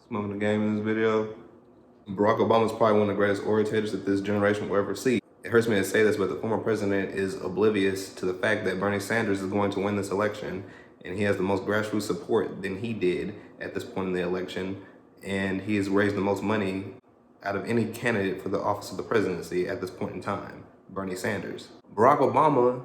Smoking the game in this video. Barack Obama is probably one of the greatest orators that this generation will ever see. It hurts me to say this, but the former president is oblivious to the fact that Bernie Sanders is going to win this election, and he has the most grassroots support than he did at this point in the election, and he has raised the most money out of any candidate for the office of the presidency at this point in time, Bernie Sanders. Barack Obama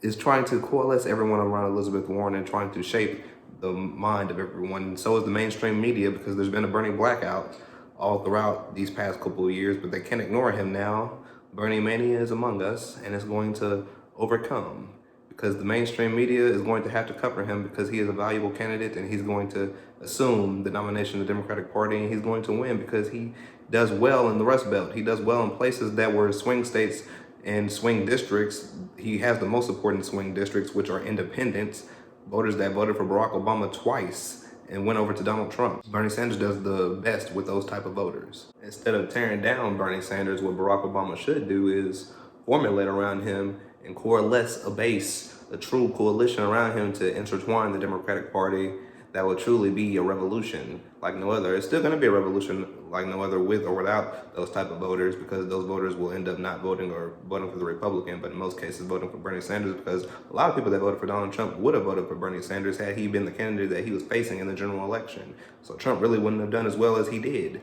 is trying to coalesce everyone around Elizabeth Warren and trying to shape the mind of everyone. So is the mainstream media, because there's been a Bernie blackout all throughout these past couple of years, but they can't ignore him now. Bernie mania is among us, and it's going to overcome, because the mainstream media is going to have to cover him because he is a valuable candidate, and he's going to assume the nomination of the Democratic Party, and he's going to win because he does well in the Rust Belt. He does well in places that were swing states and swing districts. He has the most support in swing districts, which are independents, voters that voted for Barack Obama twice and went over to Donald Trump. Bernie Sanders does the best with those type of voters. Instead of tearing down Bernie Sanders, what Barack Obama should do is formulate around him and coalesce a base, a true coalition around him to intertwine the Democratic Party that will truly be a revolution like no other. It's still going to be a revolution like no other with or without those type of voters, because those voters will end up not voting or voting for the Republican, but in most cases voting for Bernie Sanders, because a lot of people that voted for Donald Trump would have voted for Bernie Sanders had he been the candidate that he was facing in the general election. So Trump really wouldn't have done as well as he did.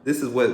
This is what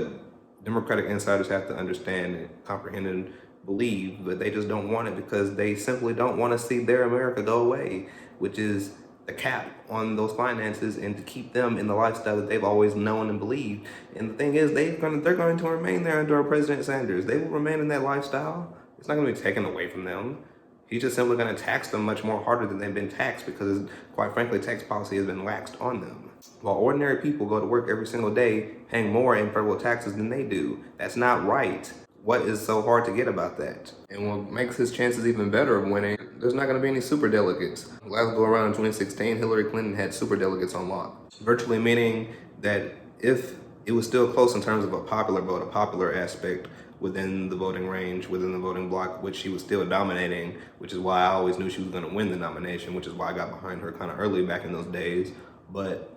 Democratic insiders have to understand and comprehend and believe, but they just don't want it because they simply don't want to see their America go away, which is the cap on those finances and to keep them in the lifestyle that they've always known and believed. And the thing is, they're going to remain there under President Sanders. They will remain in that lifestyle. It's not going to be taken away from them. He's just simply going to tax them much more harder than they've been taxed, because, quite frankly, tax policy has been laxed on them. While ordinary people go to work every single day paying more in federal taxes than they do. That's not right. What is so hard to get about that? And what makes his chances even better of winning, there's not going to be any super delegates. Last go around in 2016, Hillary Clinton had super delegates on lock, virtually meaning that if it was still close in terms of a popular vote, a popular aspect within the voting range, within the voting block, which she was still dominating, which is why I always knew she was going to win the nomination, which is why I got behind her kind of early back in those days. But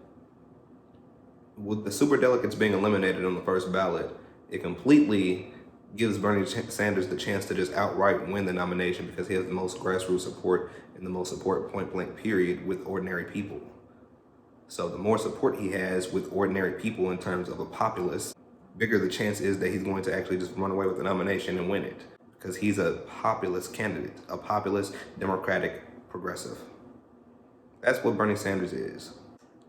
with the super delegates being eliminated on the first ballot, it completely gives Bernie Sanders the chance to just outright win the nomination, because he has the most grassroots support and the most support point blank period with ordinary people. So the more support he has with ordinary people in terms of a populace, bigger the chance is that he's going to actually just run away with the nomination and win it, because he's a populist candidate, a populist, democratic, progressive. That's what Bernie Sanders is.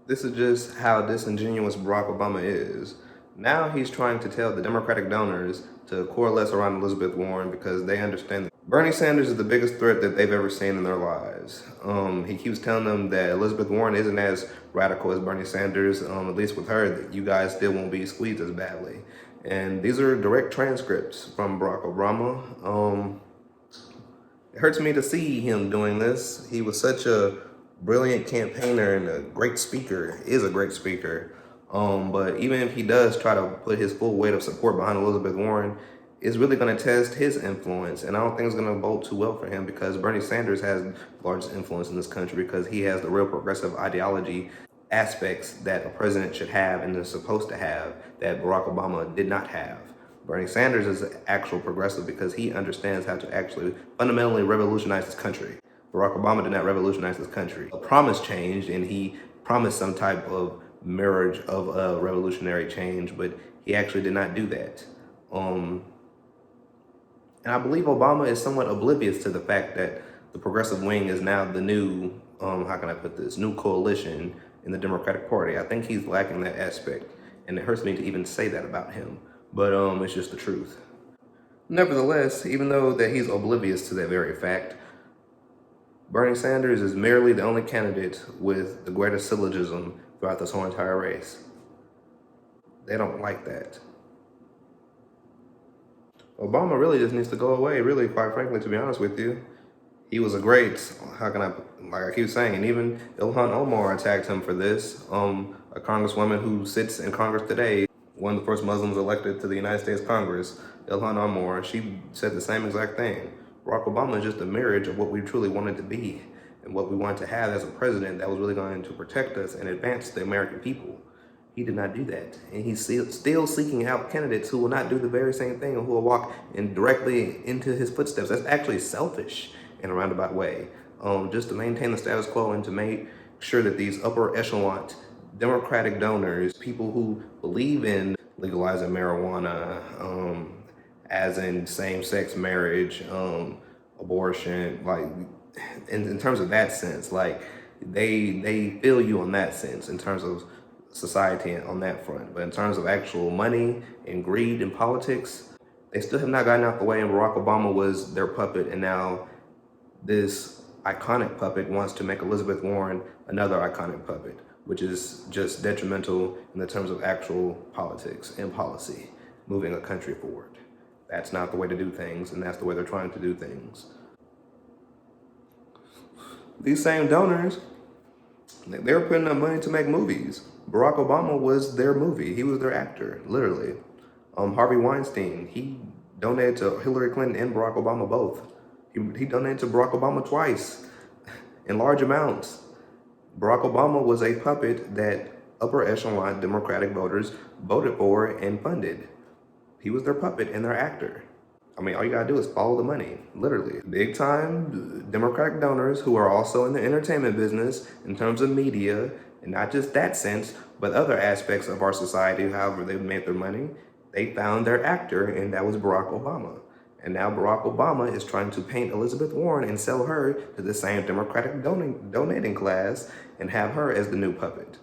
This is just how disingenuous Barack Obama is. Now he's trying to tell the Democratic donors to coalesce around Elizabeth Warren because they understand that Bernie Sanders is the biggest threat that they've ever seen in their lives. He keeps telling them that Elizabeth Warren isn't as radical as Bernie Sanders, at least with her, that you guys still won't be squeezed as badly. And these are direct transcripts from Barack Obama. It hurts me to see him doing this. He was such a brilliant campaigner and a great speaker, is a great speaker. But even if he does try to put his full weight of support behind Elizabeth Warren, it's really going to test his influence. And I don't think it's going to bode too well for him, because Bernie Sanders has the largest influence in this country, because he has the real progressive ideology aspects that a president should have and is supposed to have that Barack Obama did not have. Bernie Sanders is an actual progressive because he understands how to actually fundamentally revolutionize this country. Barack Obama did not revolutionize this country. A promise changed, and he promised some type of marriage of a revolutionary change, but he actually did not do that. And I believe Obama is somewhat oblivious to the fact that the progressive wing is now the new, how can I put this, new coalition in the Democratic Party. I think he's lacking that aspect, and it hurts me to even say that about him, but it's just the truth. Nevertheless, even though that he's oblivious to that very fact, Bernie Sanders is merely the only candidate with the greatest syllogism throughout this whole entire race. They don't like that. Obama really just needs to go away, really, quite frankly, to be honest with you. He was a great, like I keep saying, and even Ilhan Omar attacked him for this. A congresswoman who sits in Congress today, one of the first Muslims elected to the United States Congress, Ilhan Omar, she said the same exact thing. Barack Obama is just a mirage of what we truly wanted to be and what we wanted to have as a president that was really going to protect us and advance the American people. He did not do that. And he's still seeking out candidates who will not do the very same thing and who will walk directly into his footsteps. That's actually selfish in a roundabout way. Just to maintain the status quo and to make sure that these upper echelon Democratic donors, people who believe in legalizing marijuana, as in same-sex marriage, abortion, like in terms of that sense, like they feel you on that sense in terms of society on that front. But in terms of actual money and greed and politics, they still have not gotten out the way, and Barack Obama was their puppet, and now this iconic puppet wants to make Elizabeth Warren another iconic puppet, which is just detrimental in the terms of actual politics and policy, moving a country forward. That's not the way to do things, and that's the way they're trying to do things. These same donors, they were putting up money to make movies. Barack Obama was their movie. He was their actor, literally. Harvey Weinstein, he donated to Hillary Clinton and Barack Obama both. He donated to Barack Obama twice in large amounts. Barack Obama was a puppet that upper echelon Democratic voters voted for and funded. He was their puppet and their actor. I mean, all you gotta do is follow the money, literally. Big time Democratic donors who are also in the entertainment business in terms of media, and not just that sense, but other aspects of our society, however they've made their money, they found their actor, and that was Barack Obama. And now Barack Obama is trying to paint Elizabeth Warren and sell her to the same Democratic donating class and have her as the new puppet.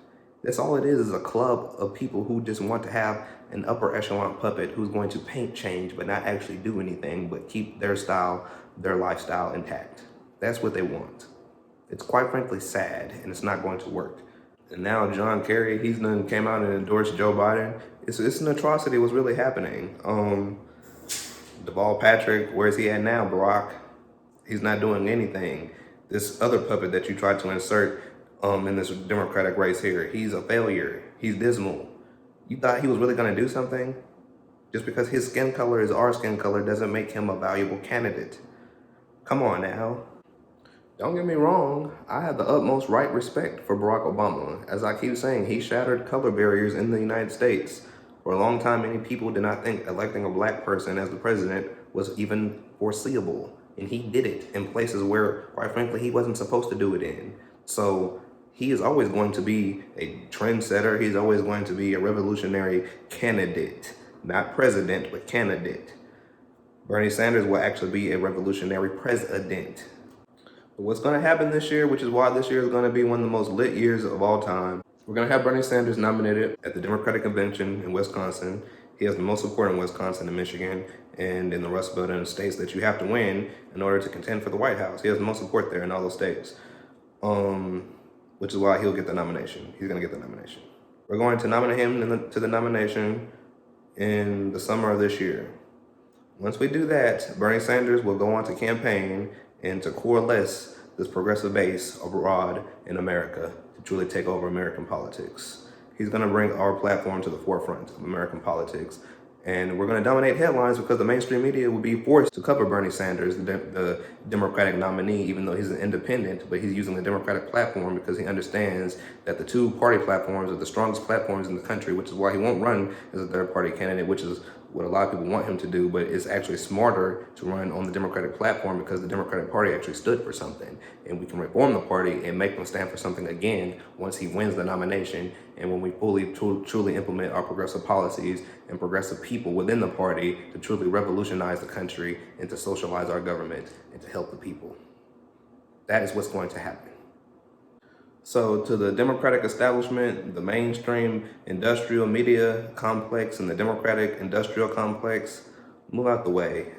That's all it is a club of people who just want to have an upper echelon puppet who's going to paint change but not actually do anything but keep their style, their lifestyle intact. That's what they want. It's quite frankly sad, and it's not going to work. And now John Kerry, he's done came out and endorsed Joe Biden. It's an atrocity what's really happening. Deval Patrick, where's he at now, Barack? He's not doing anything. This other puppet that you tried to insert in this Democratic race here, he's a failure. He's dismal. You thought he was really gonna do something? Just because his skin color is our skin color doesn't make him a valuable candidate. Come on now. Don't get me wrong, I have the utmost right respect for Barack Obama. As I keep saying, he shattered color barriers in the United States. For a long time, many people did not think electing a black person as the president was even foreseeable. And he did it in places where, quite frankly, he wasn't supposed to do it in. So he is always going to be a trendsetter. He's always going to be a revolutionary candidate. Not president, but candidate. Bernie Sanders will actually be a revolutionary president. But what's going to happen this year, which is why this year is going to be one of the most lit years of all time, we're going to have Bernie Sanders nominated at the Democratic Convention in Wisconsin. He has the most support in Wisconsin and Michigan and in the Rust Belt and the states that you have to win in order to contend for the White House. He has the most support there in all those states, which is why he'll get the nomination. He's going to get the nomination. We're going to nominate him to the nomination in the summer of this year. Once we do that, Bernie Sanders will go on to campaign and to coalesce this progressive base abroad in America to truly take over American politics. He's going to bring our platform to the forefront of American politics. And we're going to dominate headlines because the mainstream media will be forced to cover Bernie Sanders, the Democratic nominee, even though he's an independent, but he's using the Democratic platform because he understands that the two party platforms are the strongest platforms in the country, which is why he won't run as a third party candidate, which is what a lot of people want him to do, but it's actually smarter to run on the Democratic platform because the Democratic Party actually stood for something. And we can reform the party and make them stand for something again once he wins the nomination and when we fully, truly implement our progressive policies and progressive people within the party to truly revolutionize the country and to socialize our government and to help the people. That is what's going to happen. So to the Democratic establishment, the mainstream industrial media complex and the Democratic industrial complex, move out the way.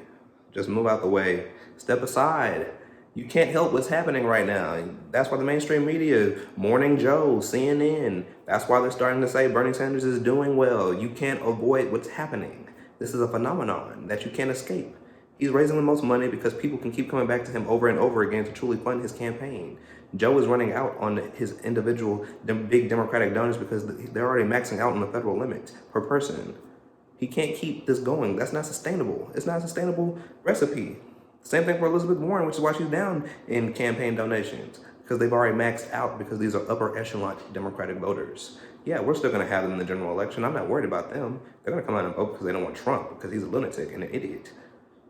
Just move out the way. Step aside. You can't help what's happening right now. That's why the mainstream media, Morning Joe, CNN, that's why they're starting to say Bernie Sanders is doing well. You can't avoid what's happening. This is a phenomenon that you can't escape. He's raising the most money because people can keep coming back to him over and over again to truly fund his campaign. Joe is running out on his individual big Democratic donors because they're already maxing out on the federal limit per person. He can't keep this going. That's not sustainable. It's not a sustainable recipe. Same thing for Elizabeth Warren, which is why she's down in campaign donations. because they've already maxed out, because these are upper echelon Democratic voters. Yeah, we're still going to have them in the general election. I'm not worried about them. They're going to come out and vote because they don't want Trump, because he's a lunatic and an idiot.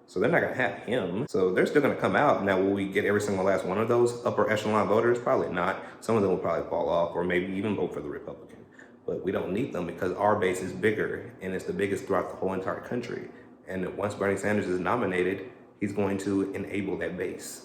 So they're not going to have him. So they're still going to come out. Now, will we get every single last one of those upper echelon voters? Probably not. Some of them will probably fall off, or maybe even vote for the Republican. But we don't need them because our base is bigger, and it's the biggest throughout the whole entire country. And once Bernie Sanders is nominated, he's going to enable that base.